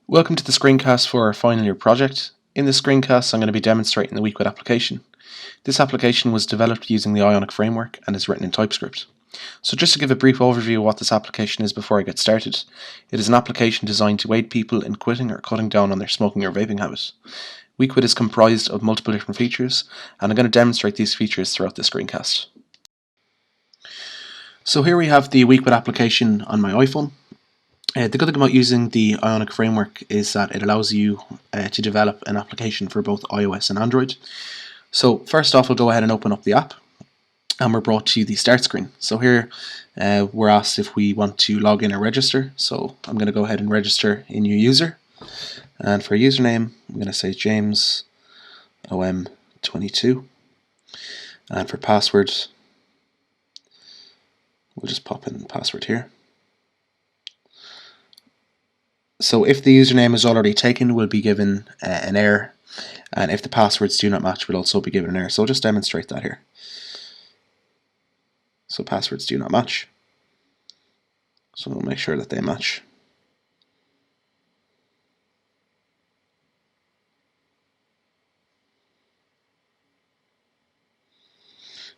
Welcome to the screencast for our final year project. In this screencast, I'm going to be demonstrating the WeQuit application. This application was developed using the Ionic framework and is written in TypeScript. So just to give a brief overview of what this application is before I get started, it is an application designed to aid people in quitting or cutting down on their smoking or vaping habit. WeQuit is comprised of multiple different features, and I'm going to demonstrate these features throughout this screencast. So here we have the WeQuit application on my iPhone. The good thing about using the Ionic framework is that it allows you to develop an application for both iOS and Android. So first off, we'll go ahead and open up the app, and we're brought to the start screen. So here we're asked if we want to log in or register. So I'm going to go ahead and register a new user, and for username I'm going to say James OM22, and for password we'll just pop in the password here. So if the username is already taken, we'll be given an error, and if the passwords do not match, we'll also be given an error. So I'll just demonstrate that here. So passwords do not match. So we'll make sure that they match.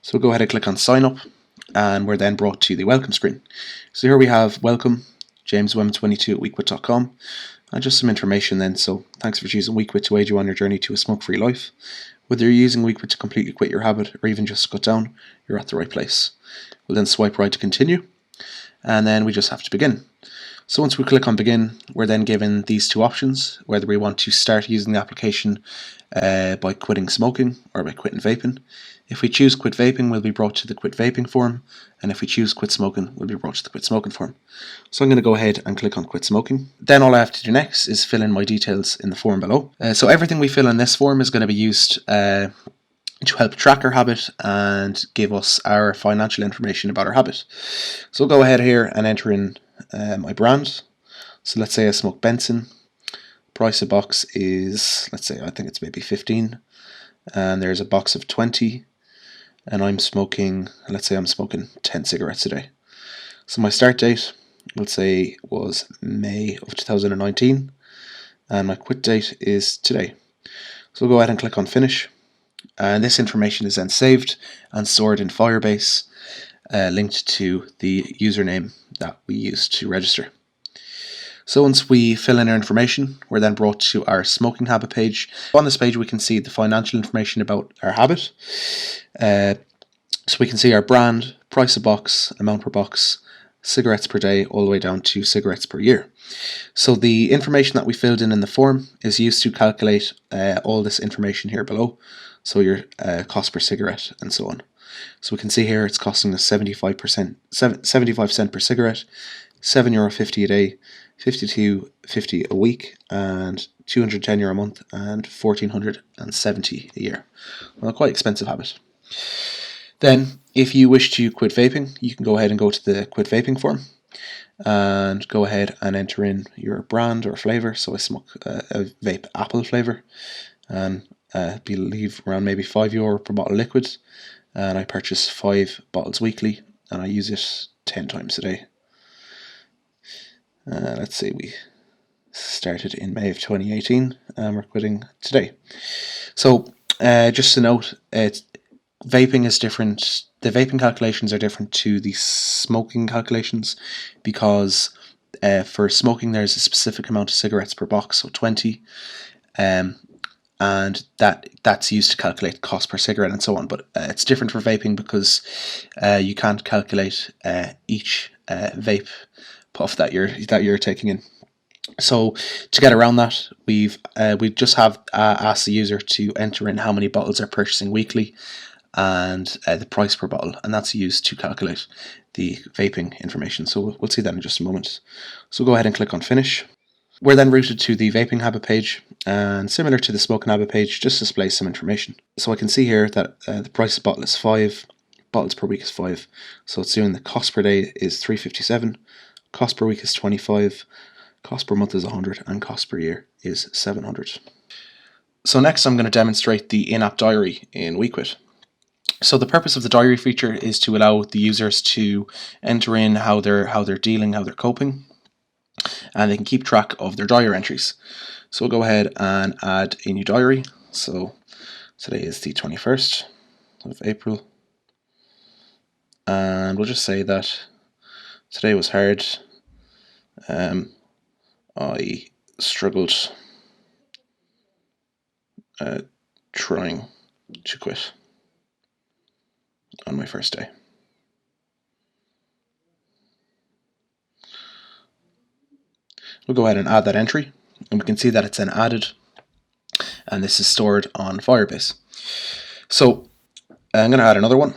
So we'll go ahead and click on sign up, and we're then brought to the welcome screen. So here we have welcome, James OM22 at WeQuit.com, and just some information then. So thanks for choosing WeQuit to aid you on your journey to a smoke-free life. Whether you're using WeQuit to completely quit your habit or even just cut down, you're at the right place. We'll then swipe right to continue, and then we just have to begin. So once we click on begin, we're then given these two options, whether we want to start using the application by quitting smoking or by quitting vaping. If we choose quit vaping, we'll be brought to the quit vaping form, and if we choose quit smoking, we'll be brought to the quit smoking form. So I'm going to go ahead and click on quit smoking. Then all I have to do next is fill in my details in the form below. So everything we fill in this form is going to be used to help track our habit and give us our financial information about our habit. So we'll go ahead here and enter in my brand. So let's say I smoke Benson. Price of box is, let's say, I think it's maybe 15, and there's a box of 20, and I'm smoking, let's say I'm smoking 10 cigarettes a day. So my start date, let's say, was May of 2019, and my quit date is today. So we'll go ahead and click on finish, and this information is then saved and stored in Firebase, linked to the username that we used to register. So once we fill in our information, we're then brought to our smoking habit page. On this page we can see the financial information about our habit. So we can see our brand, price of box, amount per box, cigarettes per day, all the way down to cigarettes per year. So the information that we filled in the form is used to calculate all this information here below. So your cost per cigarette and so on. So we can see here it's costing us 75 cents per cigarette, €7.50 a day, $52.50 a week, and €210 a month, and $1,470 a year. Well, quite expensive habit. Then, if you wish to quit vaping, you can go ahead and go to the quit vaping form and go ahead and enter in your brand or flavor. So I smoke a vape apple flavor, and I believe around maybe €5 per bottle liquid, and I purchase 5 bottles weekly, and I use it 10 times a day. Let's say we started in May of 2018 and we're quitting today. So just to note, vaping is different. The vaping calculations are different to the smoking calculations, because for smoking there's a specific amount of cigarettes per box, so 20, and that's used to calculate cost per cigarette and so on. But it's different for vaping because you can't calculate each vape puff that you're taking in. So to get around that, we just have asked the user to enter in how many bottles they're purchasing weekly and the price per bottle, and that's used to calculate the vaping information. So we'll see that in just a moment. So go ahead and click on finish. We're then routed to the vaping habit page, and similar to the smoking habit page, just displays some information. So I can see here that the price of bottle is 5, bottles per week is 5, so it's doing the cost per day is $3.57, cost per week is 25, cost per month is 100, and cost per year is 700. So next I'm going to demonstrate the in-app diary in WeQuit. So the purpose of the diary feature is to allow the users to enter in how they're dealing, how they're coping. and they can keep track of their diary entries. So we'll go ahead and add a new diary. So today is the 21st of April, and we'll just say that today was hard. I struggled trying to quit on my first day. We'll go ahead and add that entry, and we can see that it's then added, and this is stored on Firebase. So I'm going to add another one.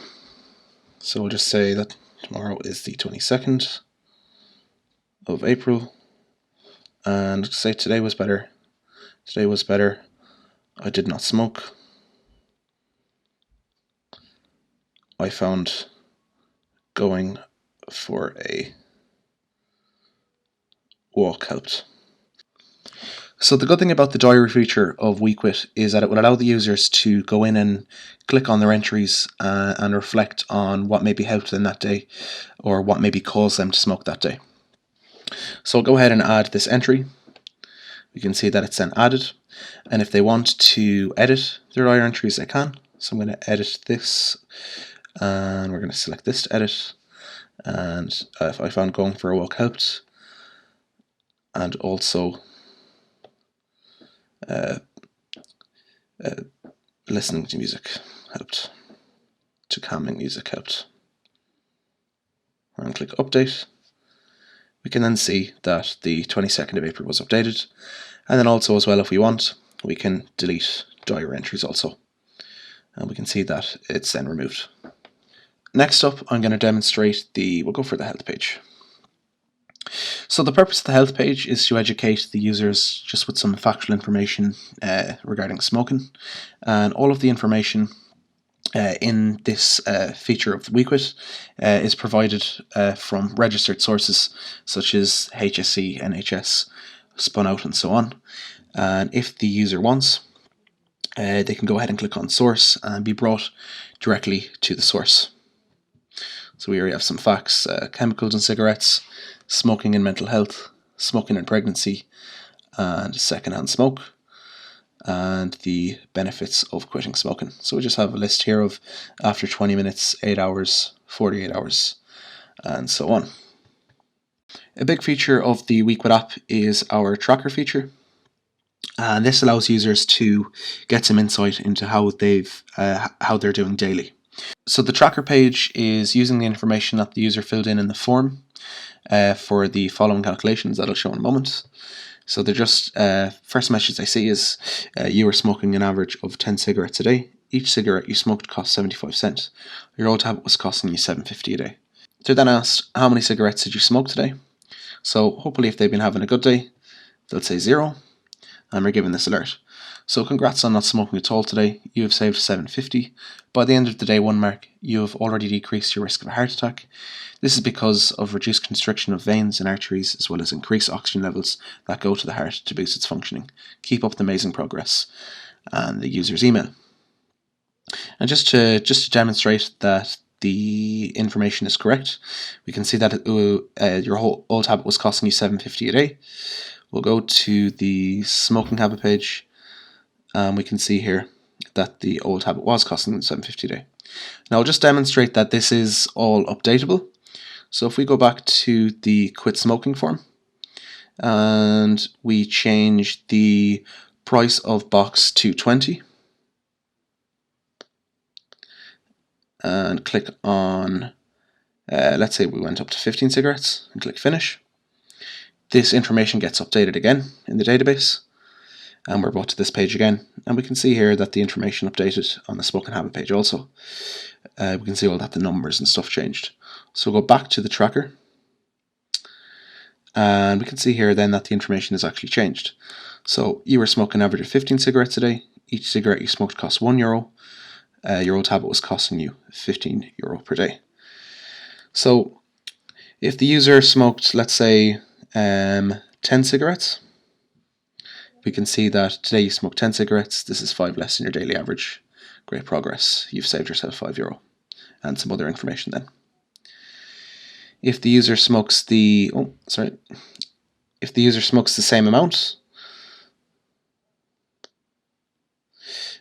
So we'll just say that tomorrow is the 22nd of April, and say today was better. Today was better. I did not smoke. I found going for a walk helped. So the good thing about the diary feature of WeQuit is that it will allow the users to go in and click on their entries and reflect on what maybe helped them that day or what maybe caused them to smoke that day. So I'll go ahead and add this entry. We can see that it's then added, and if they want to edit their diary entries, they can. So I'm going to edit this, and we're going to select this to edit, and if I found going for a walk helped, and also listening to music helped, to calming music helped. And click update. We can then see that the 22nd of April was updated, and then also as well, if we want, we can delete diary entries also, and we can see that it's then removed. Next up, I'm going to demonstrate we'll go for the health page. So the purpose of the health page is to educate the users just with some factual information regarding smoking, and all of the information in this feature of WeQuit is provided from registered sources such as HSE, NHS, Spun Out, and so on. And if the user wants, they can go ahead and click on source and be brought directly to the source. So we already have some facts: chemicals in cigarettes, smoking and mental health, smoking and pregnancy, and secondhand smoke, and the benefits of quitting smoking. So we just have a list here of after 20 minutes, 8 hours, 48 hours, and so on. A big feature of the WeQuit app is our tracker feature, and this allows users to get some insight into how they're doing daily. So the tracker page is using the information that the user filled in the form for the following calculations that I'll show in a moment. So they're just, first message I see is you are smoking an average of 10 cigarettes a day. Each cigarette you smoked cost 75 cents. Your old habit was costing you $7.50 a day. They're then asked, how many cigarettes did you smoke today? So hopefully if they've been having a good day, they'll say 0, and we're given this alert. So congrats on not smoking at all today. You have saved $7.50. By the end of the day 1 mark, you have already decreased your risk of a heart attack. This is because of reduced constriction of veins and arteries, as well as increased oxygen levels that go to the heart to boost its functioning. Keep up the amazing progress. And the user's email. And just to demonstrate that the information is correct, we can see that your whole old habit was costing you $7.50 a day. We'll go to the smoking habit page, and we can see here that the old habit was costing them $7.50 a day. Now I'll just demonstrate that this is all updatable. So if we go back to the quit smoking form, and we change the price of box to 20, and click on, let's say we went up to 15 cigarettes, and click finish. This information gets updated again in the database, and we're brought to this page again, and we can see here that the information updated on the smoking habit page also. We can see all that the numbers and stuff changed. So we'll go back to the tracker, and we can see here then that the information is actually changed. So you were smoking an average of 15 cigarettes a day. Each cigarette you smoked cost €1. Your old habit was costing you €15 per day. So if the user smoked, let's say, 10 cigarettes, we can see that today you smoked 10 cigarettes. This is 5 less than your daily average. Great progress. You've saved yourself €5, and some other information then. If the user smokes if the user smokes the same amount,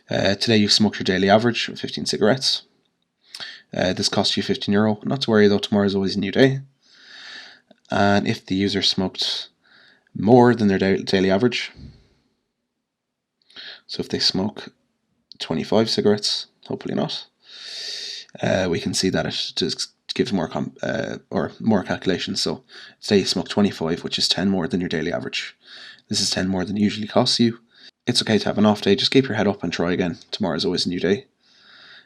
today you've smoked your daily average of 15 cigarettes. This cost you €15. Not to worry though, tomorrow is always a new day. And if the user smoked more than their daily average, so if they smoke 25 cigarettes, hopefully not, we can see that it just gives more calculations. So say you smoke 25, which is 10 more than your daily average. This is 10 more than it usually costs you. It's okay to have an off day. Just keep your head up and try again. Tomorrow is always a new day.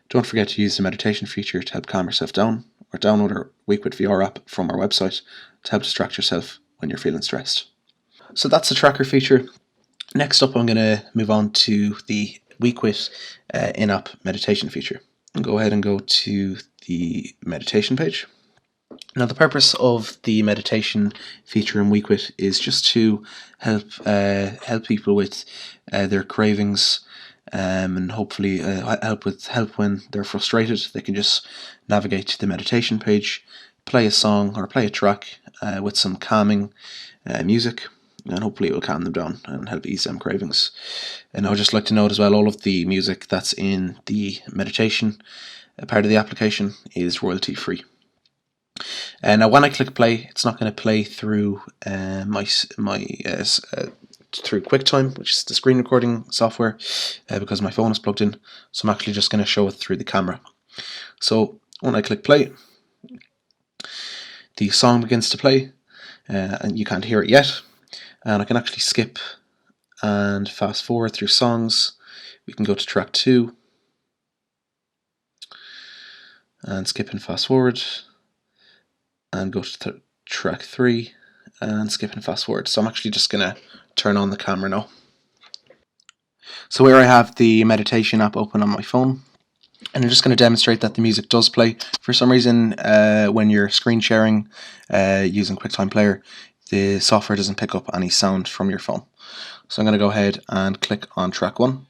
Don't forget to use the meditation feature to help calm yourself down, or download our WeQuit VR app from our website to help distract yourself when you're feeling stressed. So that's the tracker feature. Next up, I'm going to move on to the WeQuit in-app meditation feature. Go ahead and go to the meditation page. Now, the purpose of the meditation feature in WeQuit is just to help people with their cravings, and hopefully help when they're frustrated. They can just navigate to the meditation page, play a song or play a track with some calming music, and hopefully it will calm them down and help ease them cravings. And I would just like to note as well, all of the music that's in the meditation part of the application is royalty free. Now when I click play, it's not going to play through through QuickTime, which is the screen recording software, because my phone is plugged in. So I'm actually just going to show it through the camera. So when I click play, the song begins to play, and you can't hear it yet. And I can actually skip and fast forward through songs. We can go to track 2 and skip and fast forward, and go to track 3 and skip and fast forward. So I'm actually just going to turn on the camera now. So here I have the meditation app open on my phone, and I'm just going to demonstrate that the music does play. For some reason, when you're screen sharing using QuickTime Player, the software doesn't pick up any sound from your phone. So I'm going to go ahead and click on track 1.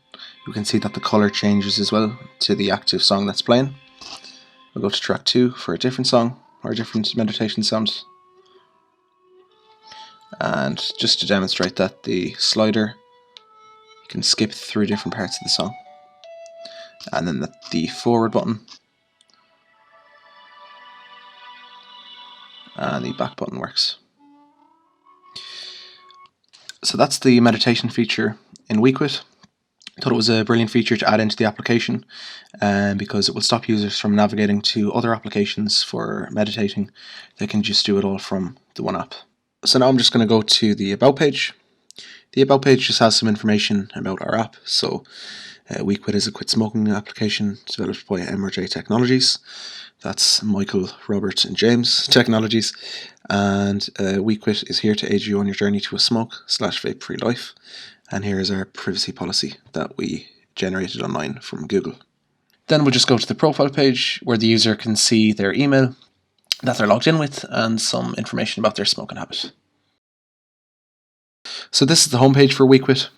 You can see that the color changes as well to the active song that's playing. We'll go to track 2 for a different song or a different meditation sound. And just to demonstrate that the slider, you can skip through different parts of the song. And then the forward button and the back button works. So that's the meditation feature in WeQuit. I thought it was a brilliant feature to add into the application, because it will stop users from navigating to other applications for meditating. They can just do it all from the one app. So now I'm just going to go to the About page. The About page just has some information about our app. So WeQuit is a quit smoking application developed by MRJ Technologies. That's Michael, Robert and James Technologies. And WeQuit is here to aid you on your journey to a smoke/vape-free life. And here is our privacy policy that we generated online from Google. Then we'll just go to the profile page where the user can see their email that they're logged in with and some information about their smoking habit. So this is the homepage for WeQuit.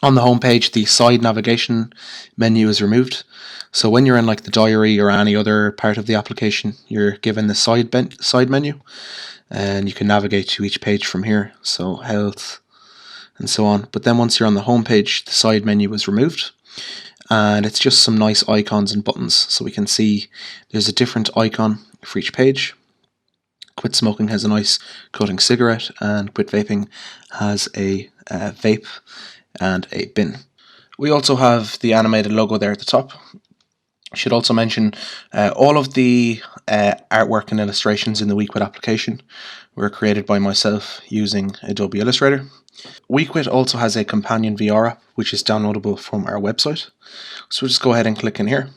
On the homepage, the side navigation menu is removed. So when you're in like the diary or any other part of the application, you're given the side menu, and you can navigate to each page from here. So health and so on. But then once you're on the homepage, the side menu is removed, and it's just some nice icons and buttons. So we can see there's a different icon for each page. Quit smoking has a nice cutting cigarette, and quit vaping has a vape and a bin. We also have the animated logo there at the top. I should also mention all of the artwork and illustrations in the WeQuit application were created by myself using Adobe Illustrator. WeQuit also has a companion VR app which is downloadable from our website. So we'll just go ahead and click in here.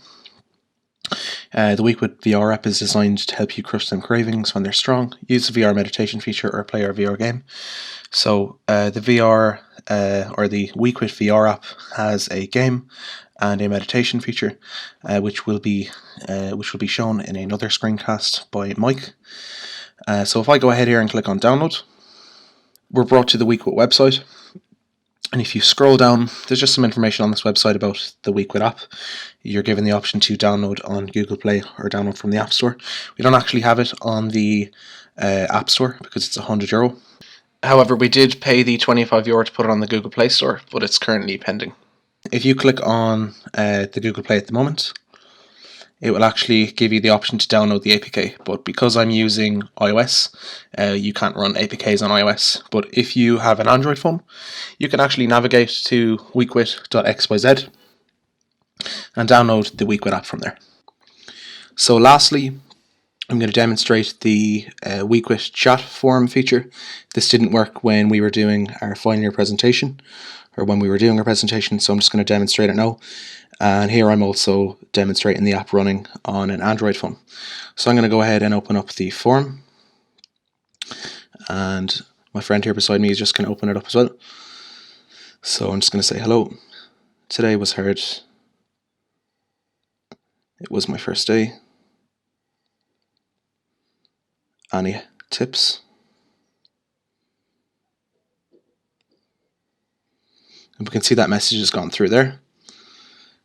The WeQuit VR app is designed to help you crush them cravings when they're strong. Use the VR meditation feature or play our VR game. So the VR or the WeQuit VR app has a game and a meditation feature, which will be shown in another screencast by Mike. So if I go ahead here and click on download, we're brought to the WeQuit website. And if you scroll down, there's just some information on this website about the WeQuit app. You're given the option to download on Google Play or download from the App Store. We don't actually have it on the App Store because it's €100. However, we did pay the €25 to put it on the Google Play Store, but it's currently pending. If you click on the Google Play at the moment, it will actually give you the option to download the APK, but because I'm using iOS, you can't run APKs on iOS. But if you have an Android phone, you can actually navigate to wequit.xyz and download the WeQuit app from there. So lastly, I'm going to demonstrate the WeQuit chat forum feature. This didn't work when we were doing our final year presentation, so I'm just going to demonstrate it now. And here I'm also demonstrating the app running on an Android phone. So I'm going to go ahead and open up the forum, and my friend here beside me is just going to open it up as well. So I'm just going to say hello. Today was hard. It was my first day. Any tips? And we can see that message has gone through there,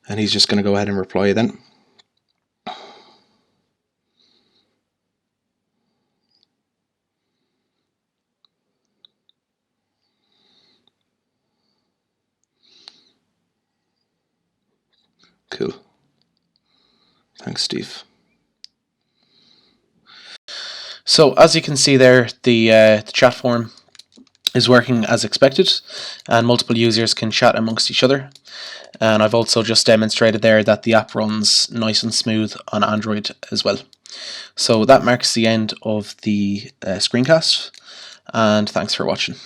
and he's just going to go ahead and reply then. Cool. Thanks, Steve. So as you can see there, the chat forum is working as expected, and multiple users can chat amongst each other. And I've also just demonstrated there that the app runs nice and smooth on Android as well. So that marks the end of the screencast, and thanks for watching.